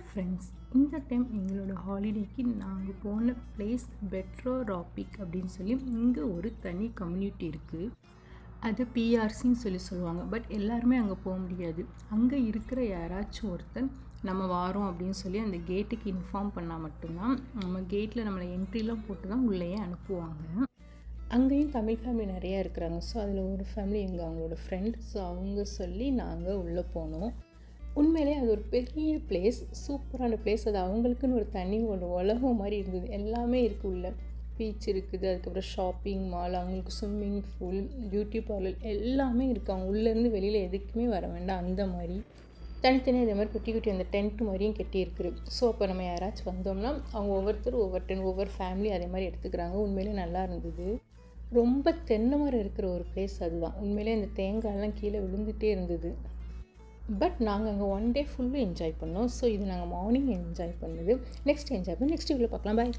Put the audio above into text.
Friends, இந்த time எங்களோட ஹாலிடேக்கு நாங்கள் போன பிளேஸ் பெட்ரோராபிக் அப்படின்னு சொல்லி இங்கே ஒரு தனி கம்யூனிட்டி இருக்குது. அது பிஆர்சின்னு சொல்லுவாங்க. பட் எல்லாருமே அங்கே போக முடியாது. அங்கே இருக்கிற யாராச்சும் ஒருத்தன் நம்ம வாரோம் அப்படின்னு சொல்லி அந்த கேட்டுக்கு இன்ஃபார்ம் பண்ணால் மட்டும்தான் நம்ம கேட்டில் நம்மளை என்ட்ரிலாம் போட்டு தான் உள்ளேயே அனுப்புவாங்க. அங்கேயும் தமிழ் ஃபேமிலி நிறையா இருக்கிறாங்க. ஸோ அதில் ஒரு ஃபேமிலி அவங்களோட ஃப்ரெண்ட். ஸோ அவங்க சொல்லி நாங்கள் உள்ளே போனோம். உண்மையிலே அது ஒரு பெரிய பிளேஸ், சூப்பரான பிளேஸ். அது அவங்களுக்குன்னு ஒரு தனி ஒரு உலகம் மாதிரி இருந்தது. எல்லாமே இருக்குது உள்ள. பீச் இருக்குது, அதுக்கப்புறம் ஷாப்பிங் மால், அவங்களுக்கு ஸ்விம்மிங் பூல், பியூட்டி பார்லர் எல்லாமே இருக்குது. அவங்க உள்ளேருந்து வெளியில் எதுக்குமே வர வேண்டாம். அந்த மாதிரி தனித்தனியாக இதே மாதிரி குட்டி குட்டி அந்த டென்ட் மாதிரியும் கட்டி இருக்குது. ஸோ அப்போ நம்ம யாராச்சும் வந்தோம்னா அவங்க ஒவ்வொருத்தரும் ஒவ்வொரு ஃபேமிலி அதே மாதிரி எடுத்துக்கிறாங்க. உண்மையிலே நல்லா இருந்தது. ரொம்ப தென்னை மரம் இருக்கிற ஒரு பிளேஸ் அதுதான். உண்மையிலே இந்த தேங்காயெல்லாம் கீழே விழுந்துகிட்டே இருந்தது. பட் நாங்கள் அங்கே ஒன் டே ஃபுல்லும் என்ஜாய் பண்ணோம். ஸோ இது நாங்கள் மார்னிங் என்ஜாய் பண்ணது. நெக்ஸ்ட் வீடியோவில் பார்க்கலாம். பாய்.